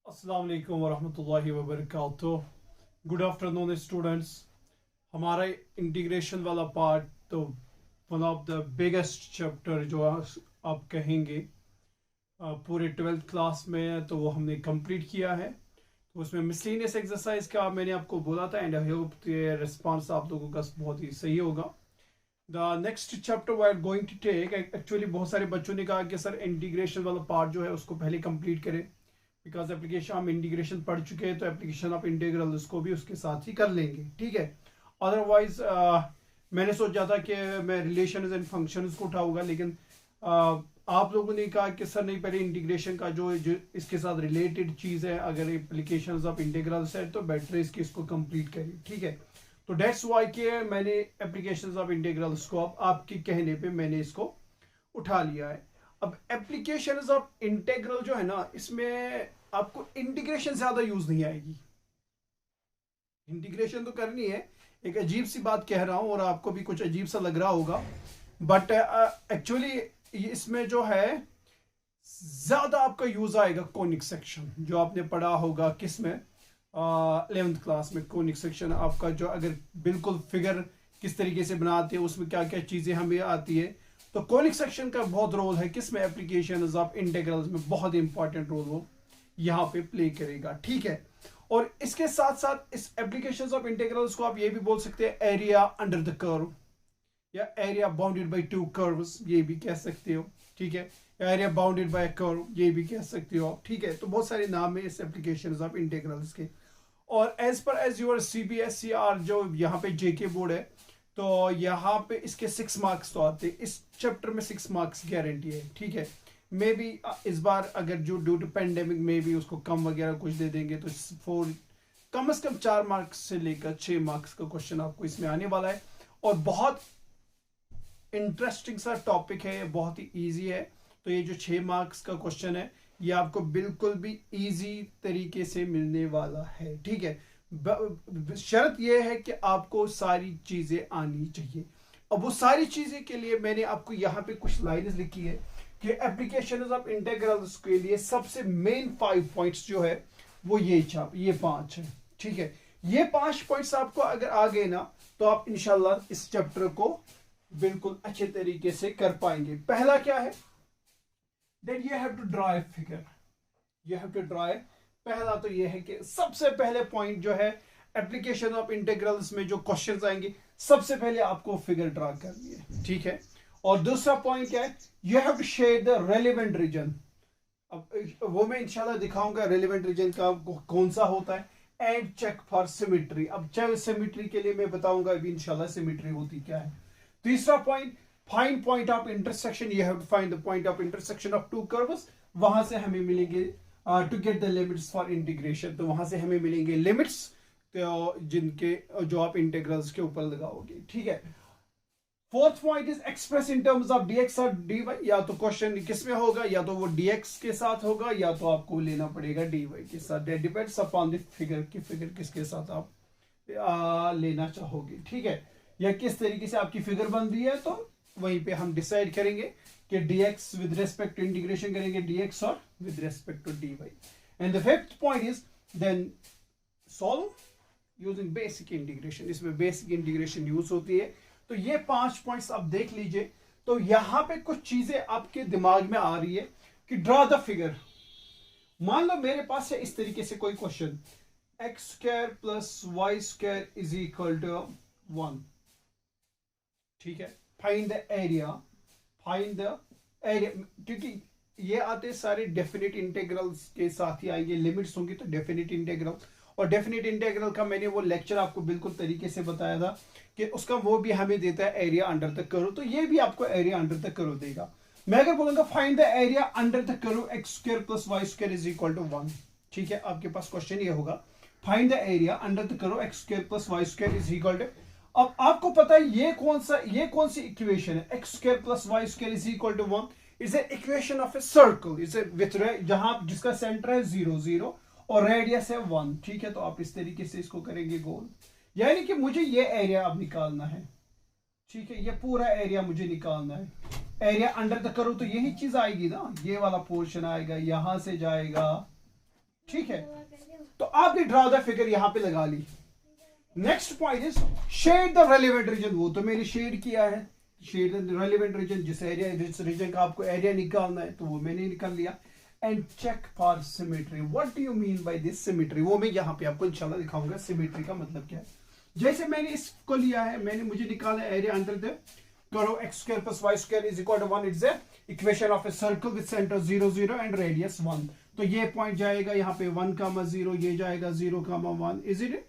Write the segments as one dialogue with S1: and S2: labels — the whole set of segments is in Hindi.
S1: अस्सलाम वालेकुम वरहमतुल्लाहि वबरकातुह। Good afternoon students. हमारा इंटीग्रेशन वाला पार्ट तो one of the biggest chapter जो आप कहेंगे पूरे 12th क्लास में, तो वो हमने कंप्लीट किया है। तो उसमें मिसलिनियस एक्सरसाइज का मैंने आपको बोला था एंड आई होप ये रिस्पॉन्स आप लोगों का बहुत ही सही होगा। The next chapter we are going to take, actually बहुत सारे बच्चों ने कहा कि सर इंटीग्रेशन वाला पार्ट जो है उसको पहले कंप्लीट करें, बिकॉज एप्लीकेशन हम इंटीग्रेशन पढ़ चुके हैं, तो एप्लीकेशन ऑफ इंटीग्रल उसको भी उसके साथ ही कर लेंगे, ठीक है। अदरवाइज मैंने सोचा था कि मैं रिलेशंस एंड फंक्शंस को उठाऊंगा, लेकिन आप लोगों ने कहा कि सर नहीं, पहले इंटीग्रेशन का जो इसके साथ रिलेटेड चीज़ है, अगर एप्लीकेशंस ऑफ इंटीग्रल्स है तो बेटर है इसको कंप्लीट करिए, ठीक है। तो डेट्स वाई के मैंने एप्लीकेशंस ऑफ इंटीग्रल्स को अब आपके कहने पे मैंने इसको उठा लिया है। अब एप्लीकेशंस ऑफ इंटीग्रल जो है ना, इसमें आपको इंटीग्रेशन ज्यादा यूज नहीं आएगी। इंटीग्रेशन तो करनी है, एक अजीब सी बात कह रहा हूं और आपको भी कुछ अजीब सा लग रहा होगा, बट एक्चुअली इसमें जो है ज्यादा आपका यूज आएगा कोनिक सेक्शन, जो आपने पढ़ा होगा किस में 11th क्लास में। कोनिक सेक्शन आपका जो अगर बिल्कुल फिगर किस तरीके से बनाते हैं, उसमें क्या क्या चीजें हमें आती है, तो कोनिक सेक्शन का बहुत रोल है किसमें, एप्लीकेशंस ऑफ इंटीग्रल्स में बहुत इंपॉर्टेंट रोल वो यहाँ पे प्ले करेगा, ठीक है। और इसके साथ साथ इस एप्लीकेशंस ऑफ इंटीग्रल्स को आप ये भी बोल सकते हैं एरिया अंडर द कर्व, या area bounded by two curves, ये भी कह सकते हो, ठीक है। एरिया बाउंडेड बाय कर्व, ये भी कह सकते हो, ठीक है। तो बहुत सारे नाम है इस एप्लीकेशंस ऑफ इंटीग्रल्स के। और as per as your CBSE जो यहाँ पे JK बोर्ड है, तो यहाँ पे इसके 6 मार्क्स तो आते हैं, इस चैप्टर में 6 मार्क्स गारंटी है, ठीक है। मे बी इस बार अगर जो ड्यू टू पेंडेमिक में भी उसको कम वगैरह कुछ दे देंगे, तो 4 कम से कम 4 मार्क्स से लेकर 6 मार्क्स का क्वेश्चन आपको इसमें आने वाला है। और बहुत इंटरेस्टिंग सा टॉपिक है, बहुत ही ईजी है। तो ये जो 6 मार्क्स का क्वेश्चन है, ये आपको बिल्कुल भी ईजी तरीके से मिलने वाला है, ठीक है। शर्त यह है कि आपको सारी चीजें आनी चाहिए। अब वो सारी चीजें के लिए मैंने आपको यहाँ पे कुछ लाइन्स लिखी है कि एप्लीकेशंस ऑफ इंटीग्रल्स के लिए सबसे मेन 5 पॉइंट्स जो है वो ये 5 है, ठीक है। ये 5 पॉइंट्स आपको अगर आ गए ना, तो आप इंशाल्लाह इस चैप्टर को बिल्कुल अच्छे तरीके से कर पाएंगे। पहला क्या है, that you have to draw a figure, you have to draw a, पहला तो ये है कि सबसे पहले पॉइंट जो है एप्लीकेशन ऑफ इंटीग्रल्स में जो क्वेश्चंस आएंगे, सबसे पहले आपको फिगर ड्रा करनी है, ठीक है। और दूसरा पॉइंट क्या है, you have to shade the relevant region. अब वो मैं इंशाल्लाह दिखाऊंगा रेलेवेंट रीजन का कौन सा होता है, एंड चेक फॉर सिमेट्री। अब चाहे सिमेट्री के लिए मैं बताऊंगा अभी इंशाल्लाह सिमेट्री होती क्या है। तीसरा point, find point of intersection, you have to find the point of intersection of two curves, वहां से हमें मिलेंगे to get the limits for integration, तो वहां से हमें मिलेंगे लिमिट्स, तो जिनके जो आप इंटीग्रल्स के ऊपर लगाओगे, ठीक है। Fourth point is express in terms of dx और dy, या तो क्वेश्चन किसमें होगा, या तो वो dx के साथ होगा, या तो आपको लेना पड़ेगा dy के साथ, that depends upon the figure कि फिगर किसके साथ आप लेना चाहोगे, ठीक है। या किस तरीके से आपकी फिगर बन रही है, तो वहीं पे हम डिसाइड करेंगे कि dx with respect to integration करेंगे dx और with respect to dy। And the fifth point is then solve using basic integration, इसमें बेसिक इंटीग्रेशन यूज होती है। तो ये 5 पॉइंट्स आप देख लीजिए। तो यहां पे कुछ चीजें आपके दिमाग में आ रही है कि ड्रॉ द फिगर। मान लो मेरे पास है इस तरीके से कोई question, x² + y² is equal to 1, ठीक है। Find the area, find the area, क्योंकि ये आते सारे डेफिनेट इंटीग्रल्स के साथ ही आएंगे, लिमिट्स होंगी तो डेफिनेट इंटीग्रल, और डेफिनेट इंटीग्रल का मैंने वो लेक्चर आपको बिल्कुल तरीके से बताया था कि उसका वो भी हमें देता है एरिया अंडर द कर्व, तो ये भी आपको एरिया अंडर द कर्व देगा। मैं अगर बोलूंगा find the area under the curve x² + y² is equal to 1, ठीक है। आपके पास क्वेश्चन ये होगा, find the area under the curve x² + y² is equal to, अब आपको पता है ये कौन सी इक्वेशन है, x² + y² is equal to 1 is a equation of a circle, is with जहां जिसका सेंटर है 0 0 और रेडियस है 1, ठीक है। तो आप इस तरीके से इसको करेंगे गोल, यानी कि मुझे ये एरिया अब निकालना है, ठीक है। ये पूरा एरिया मुझे निकालना है, एरिया अंडर द कर्व, तो यही चीज आएगी ना, ये वाला पोर्शन आएगा, यहां से जाएगा ठीक है, तो आपने ड्रा द फिगर यहां पे लगा ली। Next point is shade the relevant region, वो तो मैंने शेड किया है, शेड द रेलेवेंट रीजन, जिस रीजन का आपको एरिया निकालना है तो वो मैंने निकाल लिया। And check for symmetry, what do you mean by this symmetry, वो मैं यहाँ पे आपको इंशाल्लाह दिखाऊंगा सिमेट्री का मतलब क्या है। जैसे मैंने इसको लिया है, मुझे निकाला एरिया अंडर द करो x square plus y square is equal to 1, it's a equation of a circle with centre 0 0 and radius 1। तो ये पॉइंट जाएगा यहाँ पे 1,0, ये जाएगा 0,1, इज इट,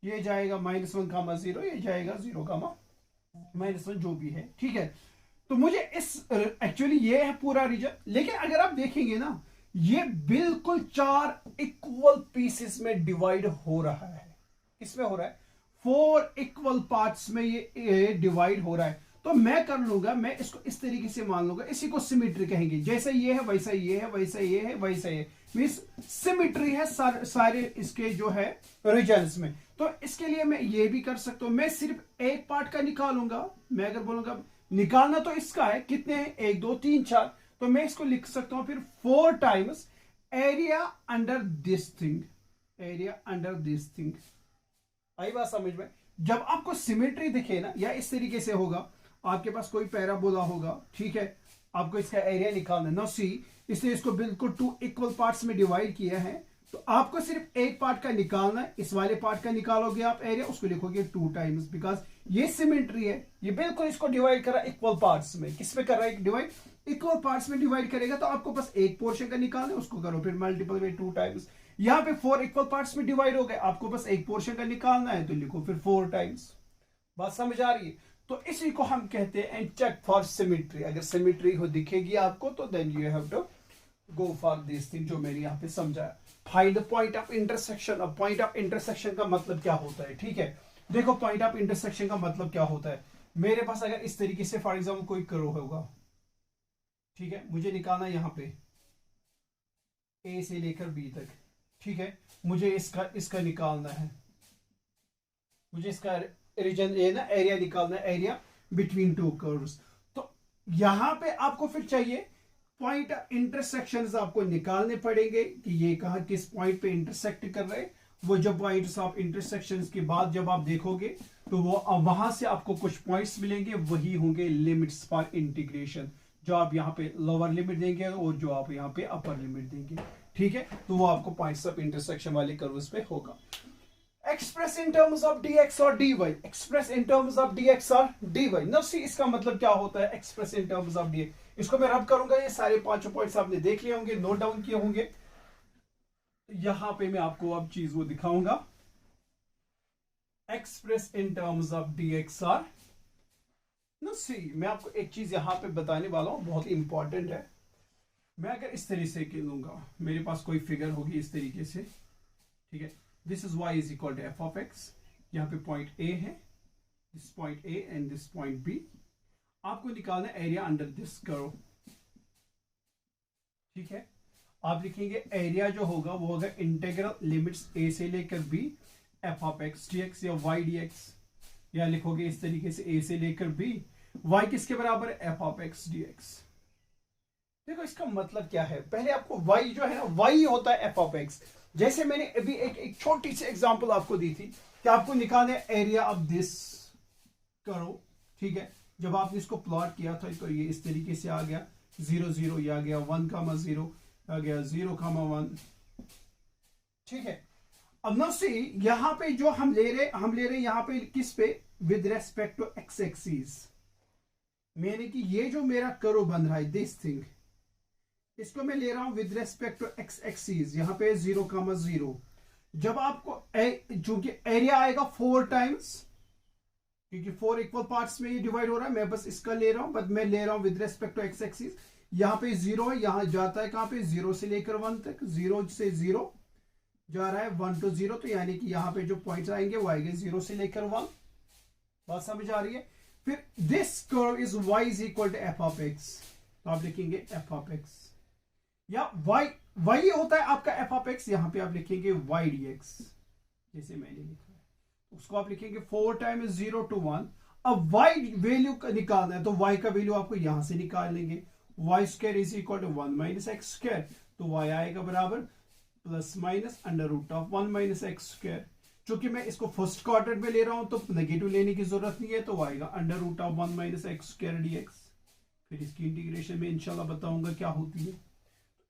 S1: ये जाएगा -1,0, ये जाएगा 0,-1 जो भी है, ठीक है। तो मुझे इस एक्चुअली ये है पूरा रीजन, लेकिन अगर आप देखेंगे ना ये बिल्कुल 4 इक्वल पीसेस में डिवाइड हो रहा है। किसमें हो रहा है? 4 इक्वल पार्ट्स में ये डिवाइड हो रहा है। तो मैं कर लूंगा, मैं इसको इस तरीके से मान लूंगा, इसी को सिमेट्री कहेंगे। जैसा ये है वैसा ये है, वैसा ये है वैसा ये, मींस सिमेट्री है सारे इसके जो है रीजन्स में। तो इसके लिए मैं ये भी कर सकता हूं, मैं सिर्फ एक पार्ट का निकालूंगा। मैं अगर बोलूंगा निकालना तो इसका है, कितने हैं 1 2 3 4, तो मैं इसको लिख सकता हूं फिर 4 times area under this thing, area under this thing. आई बात समझ में? जब आपको सिमेट्री दिखे ना, या इस तरीके से होगा, आपके पास कोई पैराबोला होगा, ठीक है, आपको इसका एरिया निकालना है ना, सी, इसलिए इसको बिल्कुल 2 इक्वल पार्ट्स में डिवाइड किया है। तो आपको सिर्फ एक पार्ट का निकालना है, इस वाले पार्ट का निकालोगे आप एरिया, उसको लिखोगे 2 टाइम्स, बिकॉज ये सिमेट्री है, ये बिल्कुल इसको डिवाइड कर रहा है इक्वल पार्ट्स में। किस में कर रहा है डिवाइड? इक्वल पार्ट्स में डिवाइड करेगा, तो आपको बस एक पोर्शन का निकालना है, उसको करो फिर मल्टीपल में 2 टाइम्स। यहाँ पे 4 इक्वल पार्ट्स में डिवाइड हो गए, आपको बस एक पोर्शन का निकालना है, तो लिखो फिर 4 टाइम्स। बात समझ आ रही है? तो इसी को हम कहते हैं एंड चेक फॉर सिमेट्री। अगर सिमेट्री हो दिखेगी आपको तो then you have to go for this thing जो मैंने यहाँ पे समझाया। Find the point of intersection. अब पॉइंट ऑफ इंटरसेक्शन का मतलब क्या होता है, ठीक है। देखो पॉइंट ऑफ इंटरसेक्शन का मतलब क्या होता है। मेरे पास अगर इस तरीके से फॉर एग्जाम्पल कोई कर्व होगा, ठीक है, मुझे निकालना यहाँ पे ए से लेकर बी तक, ठीक है, मुझे इसका निकालना है, मुझे इसका रीजन ये ना एरिया निकालना है, एरिया बिटवीन 2 कर्व्स। तो यहां पे आपको फिर चाहिए पॉइंट इंटरसेक्शंस आपको निकालने पड़ेंगे कि ये कहां किस पॉइंट पे इंटरसेक्ट कर रहे हैं। वो जब पॉइंट्स ऑफ इंटरसेक्शंस के बाद जब आप देखोगे तो वो वहां से आपको कुछ पॉइंट्स मिलेंगे, वही होंगे लिमिट्स फॉर इंटीग्रेशन, जो आप यहाँ पे लोअर लिमिट देंगे और जो आप यहाँ पे अपर लिमिट देंगे, ठीक है। तो वो आपको पॉइंट्स ऑफ इंटरसेक्शन वाले कर्व्स पे होगा। Express in terms of dx और dy, express in terms of dx और dy। नाउ सी इसका मतलब क्या होता है express in terms of dx। इसको मैं रब करूंगा, ये सारे 5 पॉइंट्स आपने देख लिए होंगे, नोट डाउन किए होंगे। यहां पे मैं आपको अब चीज वो दिखाऊंगा, express in terms of dx और नो सी। मैं आपको एक चीज यहां पे बताने वाला हूं, बहुत इंपॉर्टेंट है। मैं अगर इस तरीके से लूंगा, मेरे पास कोई फिगर होगी इस तरीके से, ठीक है, this is y is equal to f of x. यहाँ पे पॉइंट A है, this point A and this point B। आपको निकालना एरिया अंडर दिस कर्व, ठीक है। आप लिखेंगे एरिया जो होगा वो होगा इंटीग्रल लिमिट्स A से लेकर B F of x dx या y dx, या लिखोगे इस तरीके से A से लेकर B, y किसके बराबर है? F of x dx। देखो इसका मतलब क्या है, पहले आपको y जो है ना, y होता है एफ ऑफ एक्स। जैसे मैंने अभी एक छोटी सी एग्जांपल आपको दी थी कि आपको निकालना है एरिया ऑफ दिस करो, ठीक है। जब आपने इसको प्लॉट किया था तो ये इस तरीके से आ गया 0 0, ये आ गया 1,0, आ गया 0,1, ठीक है। अब नाउ सी यहां पे जो हम ले रहे यहां पे किस पे? With respect to x axis, मैंने कि ये जो मेरा कर्व बन रहा है दिस थिंग, इसको मैं ले रहा हूं with respect to x axis, यहां पे 0,0। जब आपको चूंकि एरिया आएगा 4 टाइम्स, क्योंकि 4 इक्वल पार्ट्स में ये डिवाइड हो रहा है, मैं बस इसका ले रहा हूं, बट मैं ले रहा हूं with respect to x axis. यहां पे 0 है, यहां जाता है कहां पे? 0 से लेकर 1 तक, 0 से 0 जा रहा है 1 to 0, तो यानी कि यहां पे जो पॉइंट्स आएंगे वो आएंगे 0 से लेकर 1। बात समझ आ रही है? फिर this curve is y is equal to f of x, तो आप लिखेंगे एफ ऑफ एक्स, या y होता है आपका एफ ऑफ एक्स, यहां पे आप लिखेंगे y dx, जैसे मैंने लिखा है, उसको आप लिखेंगे 4 टाइम्स 0 to 1। अब y वैल्यू निकालना है तो y का वैल्यू आपको यहां से निकाल लेंगे, y square is equal to 1 minus x square, तो y आएगा बराबर plus minus under root of 1 minus x square. चूंकि मैं इसको फर्स्ट क्वाड्रेंट में ले रहा हूं तो नेगेटिव लेने की जरूरत नहीं है, तो आएगा under root of 1 minus x square dx. फिर इसकी इंटीग्रेशन में इंशाल्लाह बताऊंगा क्या होती है।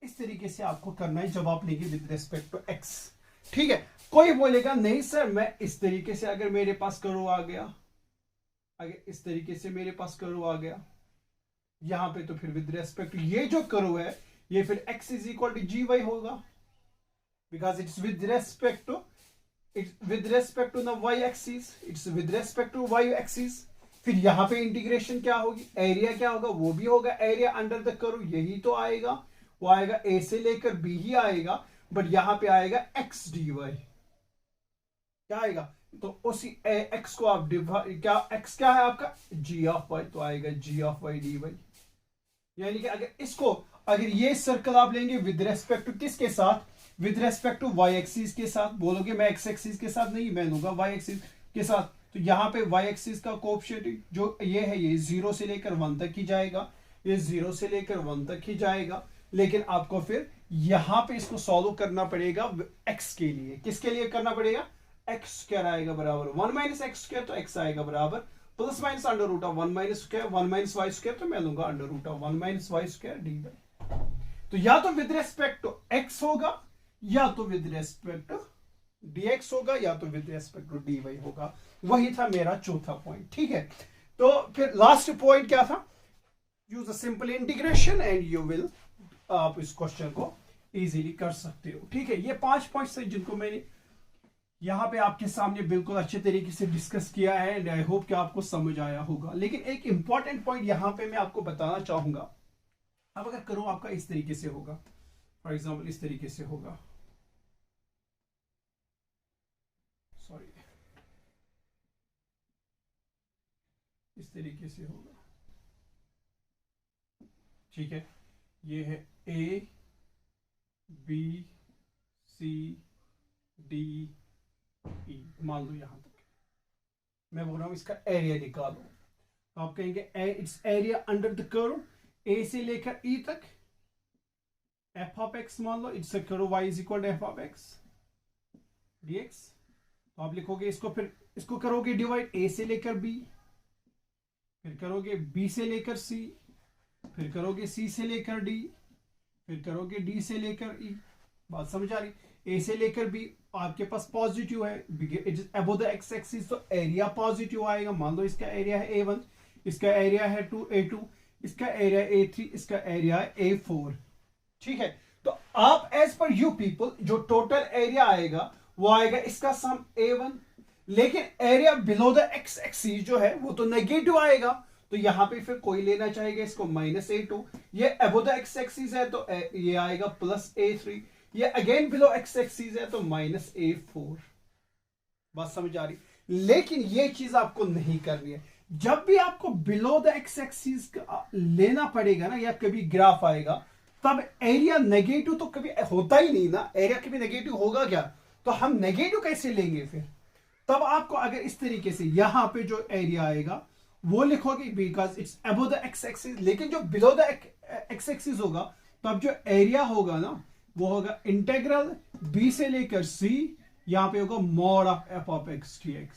S1: इस तरीके से आपको करना है जब आप लेंगे विद रिस्पेक्ट टू एक्स। ठीक है, कोई बोलेगा नहीं सर मैं इस तरीके से अगर मेरे पास करो आ गया, अगर इस तरीके से मेरे पास करो आ गया यहां पे, तो फिर विद रिस्पेक्ट टू ये जो करो है ये फिर x is equal to g y होगा, because it's with respect to the y axis, it's with respect to y axis. फिर यहां पे इंटीग्रेशन क्या होगी, एरिया क्या होगा, वो भी होगा एरिया अंडर द कर्व, यही तो आएगा, वो आएगा a से लेकर b ही आएगा, बट यहां पे आएगा x dy, क्या आएगा, तो उसी x को आप क्या x क्या है आपका g ऑफ y, तो आएगा g ऑफ y dy। यानी कि अगर ये सर्कल आप लेंगे विद रेस्पेक्ट टू किसके साथ, with respect to y axis के साथ, बोलोगे मैं x एक्सिस के साथ नहीं, मैं लूंगा y एक्सिस के साथ, तो यहां पे y एक्सिस का कोएफिशिएंट जो ये है ये 0 से लेकर 1 तक ही जाएगा, ये 0 से लेकर 1 तक ही जाएगा, लेकिन आपको फिर यहां पे इसको सॉल्व करना पड़ेगा x के लिए, किसके लिए करना पड़ेगा, x स्क्वायर आएगा बराबर 1 माइनस एक्स स्क्वायर, तो x आएगा बराबर plus minus under root of 1 minus square 1 minus y square, तो मैं लूंगा under root of 1 minus y square d by. तो या तो विद रेस्पेक्ट टू x होगा, या तो विद रेस्पेक्ट टू dx होगा, या तो विद रेस्पेक्ट टू dy होगा। वही था मेरा चौथा पॉइंट। ठीक है, तो फिर लास्ट पॉइंट क्या था, use a simple integration and you will, आप इस क्वेश्चन को इजीली कर सकते हो। ठीक है, ये 5 पॉइंट्स हैं जिनको मैंने यहां पे आपके सामने बिल्कुल अच्छे तरीके से डिस्कस किया है, एंड आई होप कि आपको समझ आया होगा। लेकिन एक इंपॉर्टेंट पॉइंट यहां पे मैं आपको बताना चाहूंगा, अब अगर करो आपका इस तरीके से होगा, फॉर एग्जांपल इस तरीके से होगा, सॉरी इस तरीके से होगा, ठीक है, ये है A B C D E, मान लो यहां तक मैं बोल रहा हूं इसका एरिया निकालो, तो आप कहेंगे it's area under the curve A से लेकर E तक, f ऑफ x मान लो, it's curve y is equal to f of x dx। तो आप लिखोगे इसको, फिर इसको करोगे डिवाइड A से लेकर B, फिर करोगे B से लेकर C, फिर करोगे C से लेकर D, फिर करोगे D से लेकर E। बात समझ आ रही, A से लेकर B आपके पास पॉजिटिव है, it is above the x axis, तो एरिया पॉजिटिव आएगा। मान लो इसका एरिया है A1, इसका एरिया है A2, इसका एरिया A3, इसका एरिया है A4। ठीक है, तो आप एज पर यू पीपल जो टोटल एरिया आएगा वो आएगा इसका सम A1, लेकिन area below the x axis जो है वो तो नेगेटिव आएगा, तो यहां पे फिर कोई लेना चाहेगा इसको -A2, ये अबव द एक्स एक्सिस है तो ये आएगा +A3, ये अगेन बिलो एक्स एक्सिस है तो -A4। बात समझ आ रही, लेकिन ये चीज आपको नहीं करनी है। जब भी आपको बिलो द एक्स एक्सिस लेना पड़ेगा ना, या कभी ग्राफ आएगा, तब एरिया नेगेटिव तो कभी होता ही नहीं ना, एरिया कभी नेगेटिव होगा क्या, तो हम नेगेटिव कैसे लेंगे फिर। तब आपको अगर इस तरीके से यहां पे जो एरिया आएगा वो लिखोगे because it's above the x axis, लेकिन जो बिलो द एक्स एक्सिस होगा तब जो एरिया होगा ना वो होगा इंटेग्रल b से लेकर c, यहां पे होगा mod of f of x dx।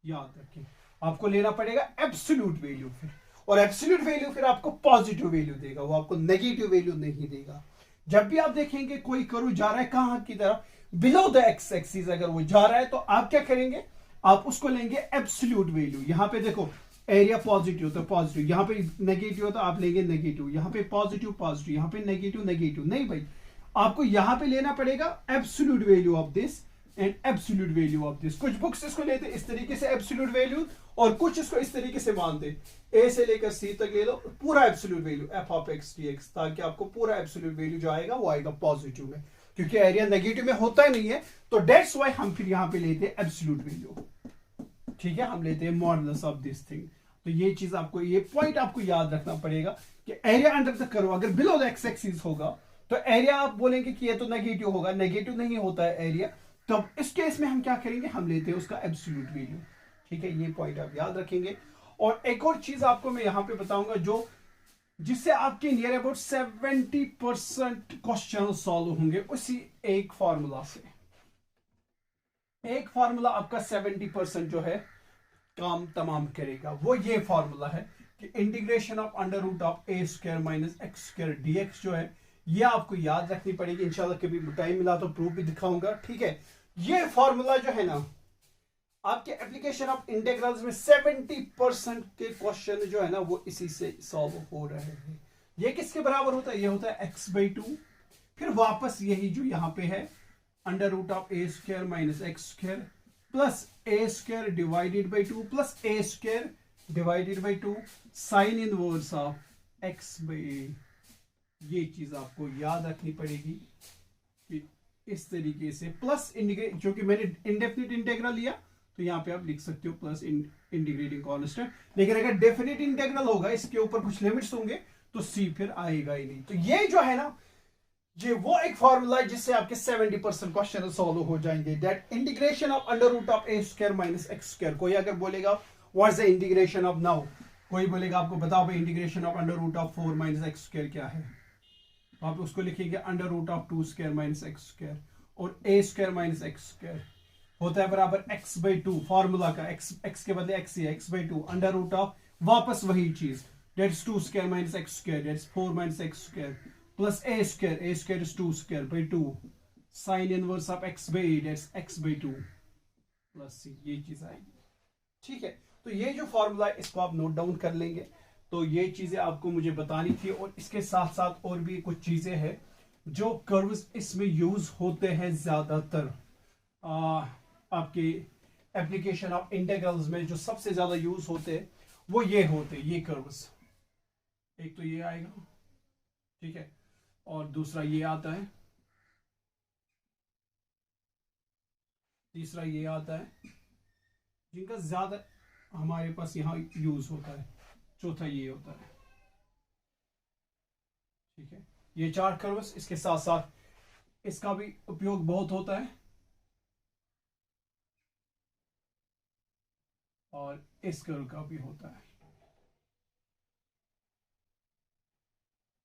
S1: याद रखें, आपको लेना पड़ेगा एब्सोल्यूट वैल्यू फिर, और एब्सोल्यूट वैल्यू फिर आपको पॉजिटिव वैल्यू देगा, वो आपको नेगेटिव वैल्यू नहीं देगा। जब भी आप देखेंगे कोई कर्व जा रहा है कहां की तरफ, बिलो द एक्स एक्सिस अगर वो जा रहा है, तो आप क्या करेंगे, आप उसको लेंगे एब्सोल्यूट वैल्यू। यहां पे देखो एरिया पॉजिटिव तो पॉजिटिव, यहां पे नेगेटिव तो आप लेंगे नेगेटिव, यहां पे पॉजिटिव पॉजिटिव, यहां पे नेगेटिव नेगेटिव। नहीं भाई, आपको यहां पे लेना पड़ेगा absolute value of this and absolute value of this. कुछ बुक्स इसको लेते इस तरीके से एब्सोल्यूट वैल्यू, और कुछ इसको इस तरीके से मानते ए से लेकर सी तक ले लो पूरा absolute value f of x dx, ताकि आपको पूरा एब्सोल्यूट वैल्यू जो आएगा वो आएगा पॉजिटिव में, क्योंकि एरिया नेगेटिव में होता ही नहीं है, तो दैट्स व्हाई हम फिर यहां पे लेते हैं एब्सोल्यूट वैल्यू। ठीक है, हम लेते हैं मॉडुलस ऑफ दिस थिंग। तो ये चीज आपको, ये पॉइंट आपको याद रखना पड़ेगा कि एरिया अंडर द कर्व अगर बिलो द एक्स एक्सिस होगा तो एरिया आप बोलेंगे कि ये तो नेगेटिव होगा, नेगेटिव नहीं होता है एरिया, तब इस केस में हम क्या करेंगे, हम लेते हैं उसका एब्सोल्यूट वैल्यू। ठीक है, ये पॉइंट आप याद रखेंगे। और एक और चीज आपको मैं यहां पे बताऊंगा जो जिससे आपके नियर अबाउट 70% क्वेश्चन सॉल्व होंगे उसी एक फार्मूला से। एक फार्मूला आपका 70% जो है काम तमाम करेगा। वो ये फार्मूला है कि integration of under root of a square minus x square dx जो है ये आपको याद रखनी पड़ेगी। इंशाल्लाह कभी टाइम मिला तो प्रूफ भी दिखाऊंगा, ठीक है। ये फार्मूला जो है ना आपके एप्लीकेशन ऑफ इंटीग्रल्स में 70% के क्वेश्चन जो है ना वो इसी से सॉल्व हो रहे हैं। ये किसके बराबर होता है? ये होता है x/2, फिर वापस यही जो यहां पे है under root of a square minus x square plus a square divided by 2 plus a square divided by 2 sine inverse of x/a। ये चीज आपको याद रखनी पड़ेगी कि इस तरीके से प्लस इंटीग्रेट, जो कि मैंने इंडेफिनिट इंटीग्रल लिया तो यहां पे आप लिख सकते हो प्लस इंटीग्रेटिंग कांस्टेंट। लेकिन अगर डेफिनेट इंटीग्रल होगा इसके ऊपर कुछ लिमिट्स होंगे तो सी फिर आएगा ही नहीं। तो ये जो है ना ये वो एक फॉर्मूला है जिससे आपके 70% क्वेश्चन सॉल्व हो जाएंगे। That integration of under root of a square minus x square. कोई अगर बोलेगा what is the integration of now, कोई बोलेगा आपको बताओ भाई integration of under root of 4 minus x square क्या है, तो आप उसको लिखेंगे under root of 2 square minus x square और a square minus x square होता है बराबर x/2। फॉर्मूला का x के बदले x है, x/2 अंडर रूट ऑफ वापस वही चीज that's 2 square minus x square that's 4 minus x square plus a square is 2 square by 2 sine inverse of x/a that's x/2 plus c। ये चीज आएगी, ठीक है। तो ये जो फॉर्मूला है इसको आप नोट डाउन कर लेंगे। तो ये चीजें आपको मुझे बतानी थी और इसके साथ साथ और भी कुछ चीजें हैं जो कर्व्स इसमें यूज होते हैं ज्यादातर आपके एप्लीकेशन ऑफ इंटीग्रल्स में। जो सबसे ज्यादा यूज होते हैं वो ये होते हैं, ये कर्व्स। एक तो ये आएगा, ठीक है, और दूसरा ये आता है, तीसरा ये आता है जिनका ज्यादा हमारे पास यहां यूज होता है, चौथा ये होता है, ठीक है। ये 4 कर्व्स, इसके साथ साथ इसका भी उपयोग बहुत होता है और इस कर्व का भी होता है,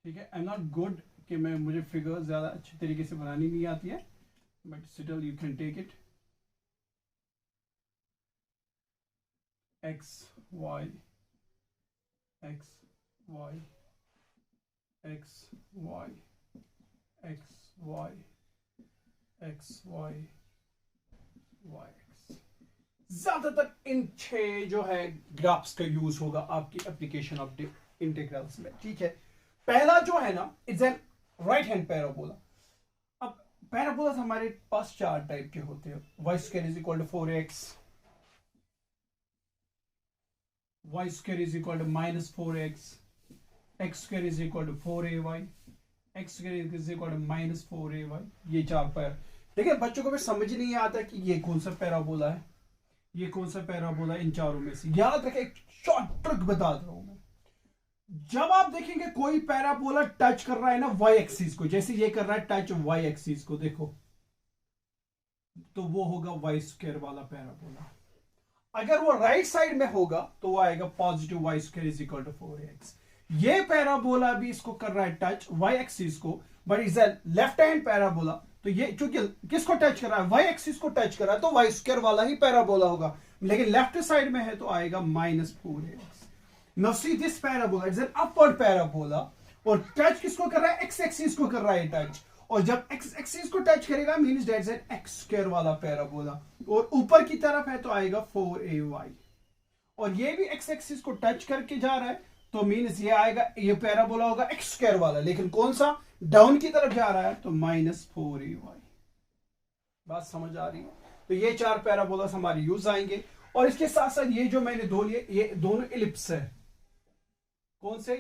S1: ठीक है। आई एम नॉट गुड कि मुझे फिगर ज्यादा अच्छी तरीके से बनानी नहीं आती है, but still you can take it. X y x y x y x y x y y x. ज्यादातर इन 6 जो है ग्राफ्स का यूज होगा आपकी एप्लीकेशन ऑफ इंटीग्रल्स में, ठीक है। पहला जो है ना is an right hand parabola. अब पैराबोला हमारे पास 4 टाइप के होते हैं। Y square is equal to 4x, y square is equal to minus 4x, x square is equal to 4ay, x square is equal to minus 4ay। ये 4 पैर। देखिए बच्चों को भी समझ नहीं आता कि ये कौन सा पैराबोला है, ये कौन सा पैराबोला इन चारों में से। याद रखें, एक शॉर्ट ट्रिक बता रहा हूं मैं। जब आप देखेंगे कोई पैराबोला टच कर रहा है ना वाई एक्सिस को, जैसे ये कर रहा है टच वाई एक्सिस को, देखो, तो वो होगा वाई स्क्वायर वाला पैराबोला। अगर वो राइट साइड में होगा तो वो आएगा positive y square is equal to 4x। ये पैराबोला भी इसको कर रहा है टच वाई एक्सिस को, but is a left hand parabola. तो ये चूंकि किसको टच कर रहा है, वाई एक्सिस को टच कर रहा है, तो वाई स्क्वायर वाला ही पैराबोला होगा। लेकिन लेफ्ट साइड में है तो आएगा minus 4x। Now see this parabola is an upward parabola और टच किसको कर रहा है, एक्स एक्सिस को कर रहा है टच। और जब एक्स एक्सिस को टच करेगा means that's an x square वाला पैराबोला। और ऊपर की तरफ है तो आएगा 4ay। और ये भी एक्स एक्सिस को टच करके जा रहा है तो मींस ये आएगा, ये पैराबोला होगा एक्स स्क्वायर वाला। लेकिन कौन सा, डाउन की तरफ जा रहा है तो माइनस 4ay। बात समझ आ रही है? तो ये 4 पैराबोला हमारे यूज आएंगे। और इसके साथ साथ ये जो मैंने दो लिए, ये दोनों इलिप्स है। कौन से,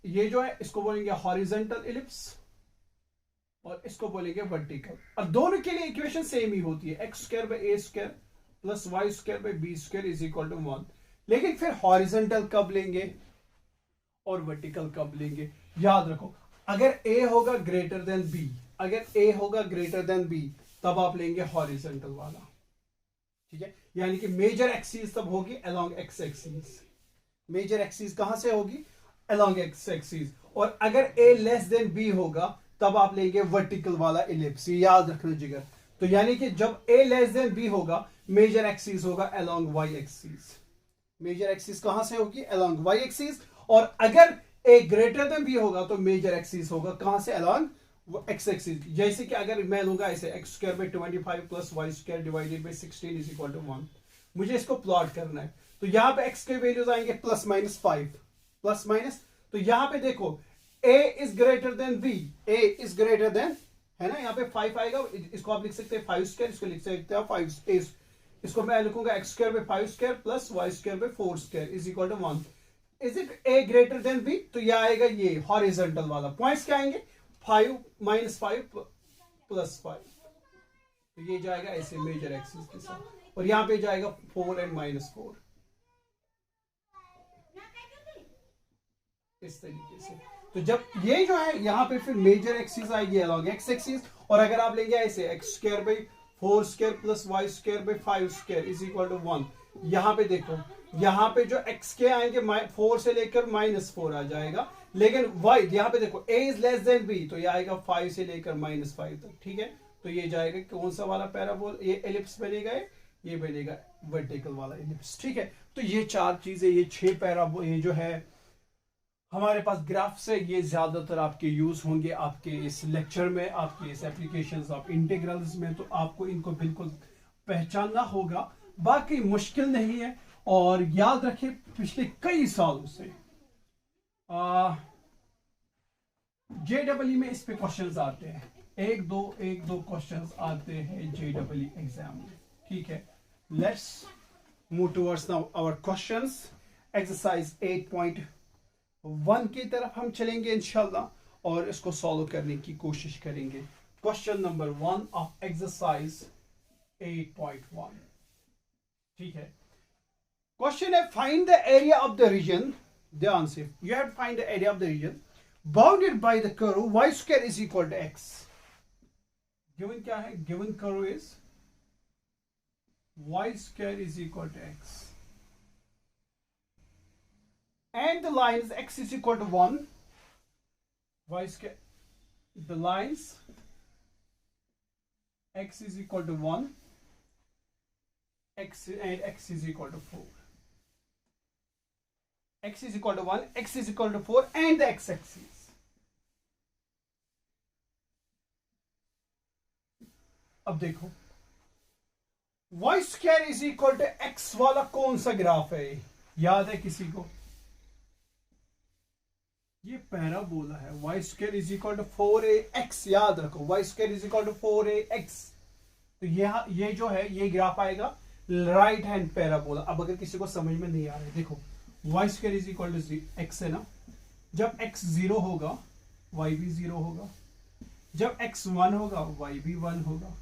S1: ये जो है इसको बोलेंगे हॉरिजॉन्टल इलिप्स और इसको बोलेंगे वर्टिकल। और दोनों के लिए इक्वेशन सेम ही होती है, x square by a square plus y square by b square is equal to 1। लेकिन फिर हॉरिजॉन्टल कब लेंगे और वर्टिकल कब लेंगे, याद रखो। अगर ए होगा ग्रेटर देन बी, अगर ए होगा ग्रेटर देन बी तब आप लेंगे हॉरिजॉन्टल वाला, ठीक है। यानी कि मेजर एक्सिस तब होगी along x axis. Major axis कहां से होगी, अलोंग एक्स एक्सिस। और अगर a लेस देन b होगा तब आप लेंगे वर्टिकल वाला इलिप्स, याद रखना जिगर। तो यानी कि जब a लेस देन b होगा मेजर एक्सिस होगा along y axis. Major axis कहां से होगी? Along y axis. और अगर a ग्रेटर देन b होगा तो मेजर एक्सिस होगा कहां से? Along x axis. जैसे कि अगर मैं लूंगा ऐसे x square by 25 plus y square divided by 16 is equal to 1, मुझे इसको प्लॉट करना है। तो यहां पे x के वैल्यूज आएंगे प्लस माइनस 5 प्लस माइनस। तो यहां पे देखो a is greater than b, a is greater than, है ना, यहाँ पे 5 आएगा, इसको आप लिख सकते हैं 5 स्क्वायर, इसको लिख सकते हैं 5, इसको मैं लिखूंगा x square by 5 square plus y square by 4 square is equal to 1। Is it a greater than b? तो यह आएगा ये हॉरिजॉन्टल वाला। पॉइंट्स क्या आएंगे? 5 माइनस 5 प्लस 5। तो ये जाएगा ऐसे मेजर एक्सिस के साथ, और यहां पे जाएगा 4 एंड माइनस 4 इस तरीके से। तो जब ये जो है यहां पे फिर मेजर एक्सिस आएगी अलॉन्ग एक्स एक्सिस। और अगर आप लेंगे ऐसे x square by 4 square plus y square by 5 square is equal to 1, यहां पे देखो यहां पे जो एक्स के आएंगे 4 से लेकर माइनस 4 आ जाएगा, लेकिन वाई यहां पे देखो a is less than b, तो ये आएगा 5 से लेकर माइनस 5 तक। ठीक है, तो ये जाएगा कौन सा वाला पैराबोल? ये एलिप्स बनेगा, ये बनेगा वर्टिकल वाला एलिप्स। ठीक है, तो ये 4 चीजें, ये 6 पैराबोल, ये जो है हमारे पास ग्राफ से, ये ज्यादातर आपके यूज होंगे आपके इस लेक्चर में, आपके इस एप्लीकेशंस ऑफ इंटीग्रल्स में। तो आपको इनको बिल्कुल पहचानना होगा, बाकी मुश्किल नहीं है। और याद रखें पिछले कई सालों से JEE में इस पे क्वेश्चंस आते हैं, एक दो क्वेश्चंस आते हैं JEE एग्जाम में। ठीक है, let's move towards now our questions. Exercise 8.1 की तरफ हम चलेंगे इंशाल्लाह, और इसको सॉल्व करने की कोशिश करेंगे। Question number 1 of exercise 8.1। ठीक है, क्वेश्चन है find the area of the region, ध्यान से, you have to find the area of the region bounded by the curve y square is equal to x। Given क्या है? Given curve is y square is equal to x and the lines x is equal to 1, y square, the lines x is equal to 1, x and x is equal to 4, x is equal to 1, x is equal to 4 and the x axis। अब देखो y square is equal to x वाला कौन सा ग्राफ है? याद है किसी को? ये पैराबोला है, y square is equal to 4ax, याद रखो y square is equal to 4ax। तो ये जो है ये ग्राफ आएगा राइट हैंड पैराबोला। अब अगर किसी को समझ में नहीं आ रहा है, देखो y square is equal to x है ना, जब x 0 होगा y भी 0 होगा, जब x 1 होगा y भी 1 होगा,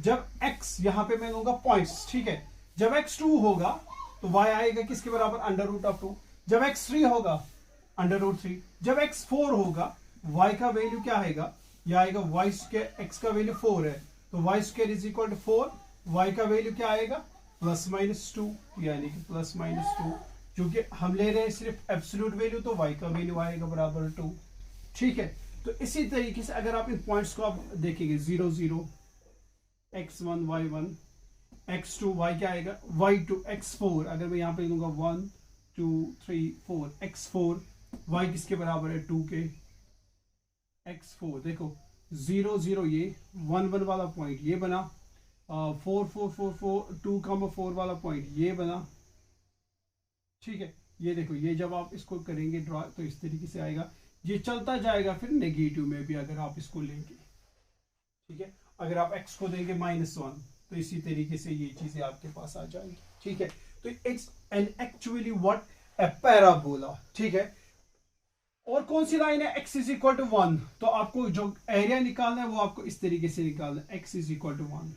S1: जब x यहां पे मैं लूंगा पॉइंट्स, ठीक है, जब x 2 होगा तो y आएगा किसके बराबर? Under root of 2। जब x 3 होगा अंडर रूट 3। जब x 4 होगा y का वैल्यू क्या आएगा? यह आएगा y स्क्वायर, x का वैल्यू 4 है तो y square is equal to 4, y का वैल्यू क्या आएगा? प्लस माइनस 2, यानी कि प्लस माइनस 2, क्योंकि हम ले रहे हैं सिर्फ एब्सोल्यूट वैल्यू, तो y का वैल्यू आएगा बराबर 2। ठीक है, तो इसी तरीके से अगर आप इन पॉइंट्स को आप देखेंगे 0 0, x1 y1, x2 y क्या आएगा? y2, x4, अगर मैं यहां पे लूंगा 1 2 3 4, x4 y किसके बराबर है? 2 के। x4 देखो 0 0, ये 1 1 वाला पॉइंट ये बना, 4 4 4 4 2,4 वाला पॉइंट ये बना। ठीक है, ये देखो, ये जब आप इसको करेंगे ड्रॉ तो इस तरीके से आएगा, ये चलता जाएगा फिर नेगेटिव में भी अगर आप इसको लेंगे। ठीक है, अगर आप x को देंगे -1 तो इसी तरीके से ये चीजें आपके पास आ जाएंगी। ठीक है, तो it's an actually what A parabola. ठीक है, और कौन सी लाइन है? x इज इक्वल टू 1, तो आपको जो एरिया निकालना है वो आपको इस तरीके से निकालना है, x इज इक्वल टू 1,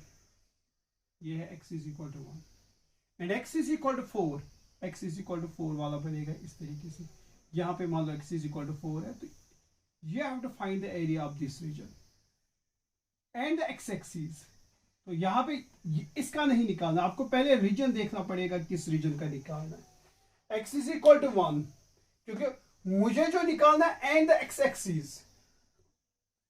S1: ये है x is equal to 1 and x is equal to 4, x is equal to 4 वाला बनेगा इस तरीके से। यहां पे मान लो x इज इक्वल टू 4 है, तो you have to find the area of this region and the x axis। तो यहां पे इसका नहीं निकालना, आपको पहले रीजन देखना पड़ेगा किस रीजन का निकालना है। x इज इक्वल टू 1, क्योंकि मुझे जो निकालना है and the x axis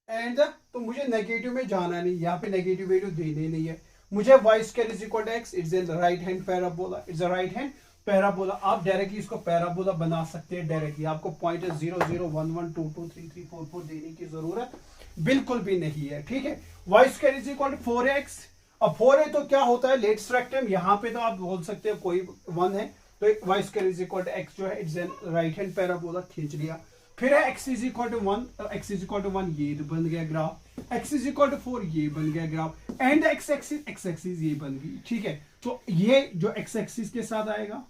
S1: and तो मुझे नेगेटिव में जाना नहीं, यहाँ पे नेगेटिव वैल्यू देने नहीं है मुझे। Y square is equal to x, it's a right hand parabola, it's a right hand parabola. आप डायरेक्टली इसको पैराबोला बना सकते हैं डायरेक्टली, आपको पॉइंट 0 0 1 1 2 2 3 3 4 4 देने की जरूरत बिल्कुल भी नहीं है, ठीक है। Y square is equal to 4x, अब 4 है तो क्या होता है लेट्स रेक्टेम, यहाँ पे तो आप बोल सकते हैं कोई 1 है तो y square is equal to x जो है it's an right hand parabola, खींच लिया। फिर है x is equal to 1, x is equal to 1 ये बन गया graph, x is equal to 4 ये बन गया ग्राफ, एंड x एक्सिस ये बन गई, ठीक है। तो ये जो x एक्सिस के साथ आएगा,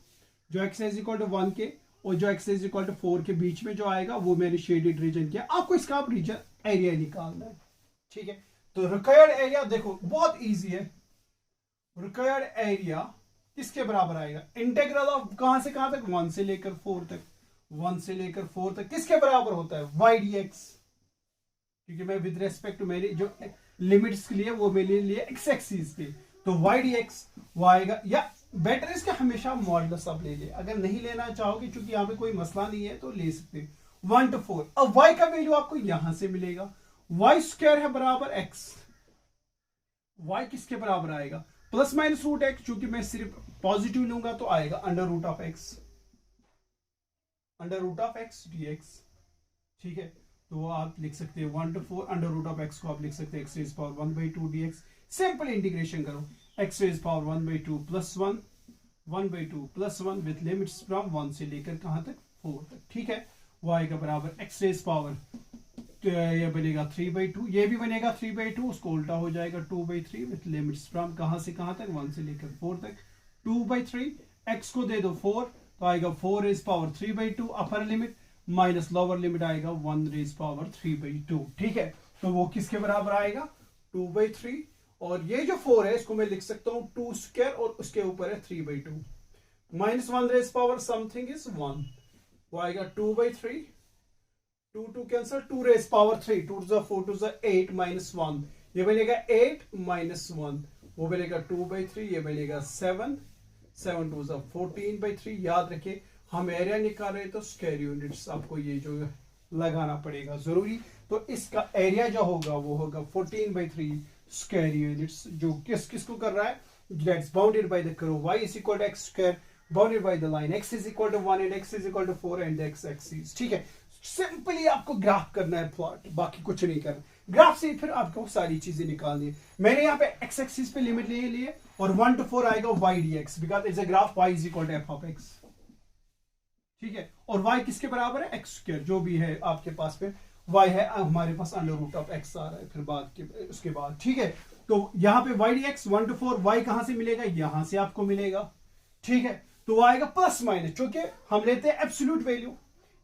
S1: जो x इज इक्वल टू 1 के और जो x इज इक्वल टू 4 के बीच में जो आएगा वो मैंने शेडेड रीजन किया। आपको इसका आप रीजन एरिया निकालना है, ठीक है। तो रिक्वायर्ड एरिया देखो बहुत इजी है, रिक्वायर्ड एरिया किसके बराबर आएगा, इंटीग्रल ऑफ कहां से कहां तक 1 से लेकर 4 तक, 1 से लेकर 4 तक किसके बराबर होता है y dx, क्योंकि मैं विद रेस्पेक्ट टू मेरी जो लिमिट्स के लिए वो मेरे लिए x एक्सिस के, तो y dx वो आएगा, या बेटर इसका हमेशा मॉडुलस आप ले ले, अगर नहीं लेना चाहोगे क्योंकि यहाँ पे कोई मसला नहीं है तो ले सकते हैं 1 to 4। अब y का वैल्यू आपको यहां से मिलेगा, y स्क्वायर है बराबर x, y किसके बराबर आएगा प्लस माइनस रूट एक्स, चूंकि मैं सिर्फ पॉजिटिव लूंगा तो आएगा under root of x, under root of x dx, ठीक है। तो आप लिख सकते हैं 1 to 4 under root of x को आप लिख सकते हैं x raise power 1/2 dx, simple integration करो x raise power 1/2 plus 1 1/2 plus 1 with limits from 1 से लेकर कहां तक 4 तक, ठीक है। वो आएगा बराबर x रेज पावर, तो ये बनेगा 3/2, ये भी बनेगा 3/2, उसको उल्टा हो जाएगा 2/3 विथ लिमिट्स फ्रॉम कहां से कहां तक 1 से लेकर 4 तक, 2/3 x को दे दो 4 तो आएगा 4 raise power 3/2 upper limit minus lower limit आएगा 1 रेज पावर 3/2, ठीक है। तो वो किसके बराबर आएगा 2/3, और ये जो 4 है इसको मैं लिख सकता हूं 2 स्क्वायर और उसके ऊपर है 3/2 minus 1 raise power something is 1, वो आएगा 2/3, 2 cancel, 2 raise power 3, 2 to the 4 to the 8 minus 1, ये बनेगा 8 माइनस 1, वो बनेगा 2/3, ये बनेगा 7 to the 14/3। याद रखिए हम एरिया निकाल रहे तो स्क्वायर यूनिट्स आपको ये जो लगाना पड़ेगा जरूरी, तो इसका एरिया जो होगा वो होगा 14/3 स्क्वायर यूनिट्स, जो किसको कर रहा है, that's bounded by the curve y is equal to x square bounded by the line x is equal to 1 and x is equal to 4 and x axis, ठीक है। सिंपली आपको ग्राफ करना है प्लॉट, बाकी कुछ नहीं करना, ग्राफ से फिर आपको सारी चीजें निकालनी है। मैंने यहाँ पे x एक्सिस पे लिमिट ले लिए और 1 to 4 आएगा y dx because it's a graph y is equal to f of x, ठीक है। और y किसके बराबर है x स्क्वायर, जो भी है आपके पास पे y है, हमारे पास अंडर रूट ऑफ x आ रहा है फिर बाद के उसके बाद, ठीक है। तो यहाँ पे y dx 1 to 4 y कहां से मिलेगा, यहां से आपको मिलेगा, ठीक है। तो आएगा प्लस माइनस, चूंकि हम लेते हैं एब्सोल्यूट वैल्यू,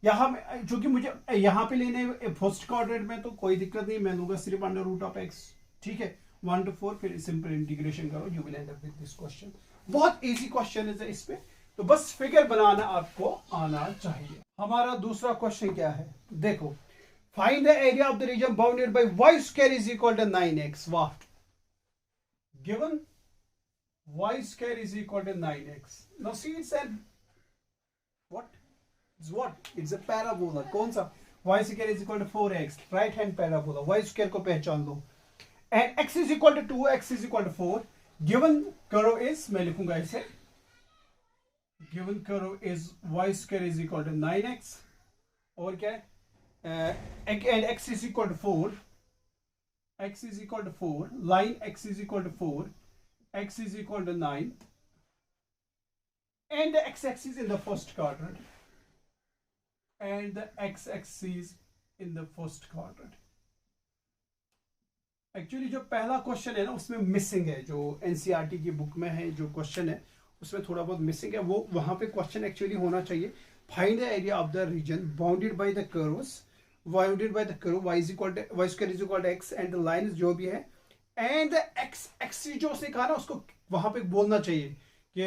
S1: यहाँ चूंकि मुझे यहाँ पे लेने फर्स्ट क्वाड्रेंट में तो कोई दिक्कत नहीं, मैं लूंगा सिर्फ अंडर रूट ऑफ x, ठीक है। 1 to 4 फिर सिंपल इंटीग्रेशन करो, you will and up with this question. बहुत इजी क्वेश्चन है इस पे, तो बस फिगर बनाना आपको आना चाहिए। हमारा दूसरा क्वेश्चन क्या है, देखो find the area of the region bounded by y square is equal to 9x, वाह, given y square is equal to 9x. Now see it's a what? It's a parabola. कौन सा? Y square is equal to 4x. Right hand parabola. Y square को पहचान लो. And x is equal to 2, x is equal to 4. Given curve is, मैं लिखूंगा इसे. Given curve is y square is equal to 9x. और क्या है? And x is equal to 4. X is equal to 4. Line x is equal to 4. X is equal to 9 and the x-axis in the first quadrant and the x-axis in the first quadrant. Actually जो पहला क्वेश्चन है ना उसमें मिसिंग है, जो एनसीईआरटी की बुक में है जो क्वेश्चन है उसमें थोड़ा बहुत मिसिंग है, वो वहां पे क्वेश्चन एक्चुअली होना चाहिए find the area of the region bounded by the curves, bounded by the curve y square is equal to x and the line जो भी है एंड एक्स एक्सिस जो उसने कहा ना उसको वहां पे बोलना चाहिए कि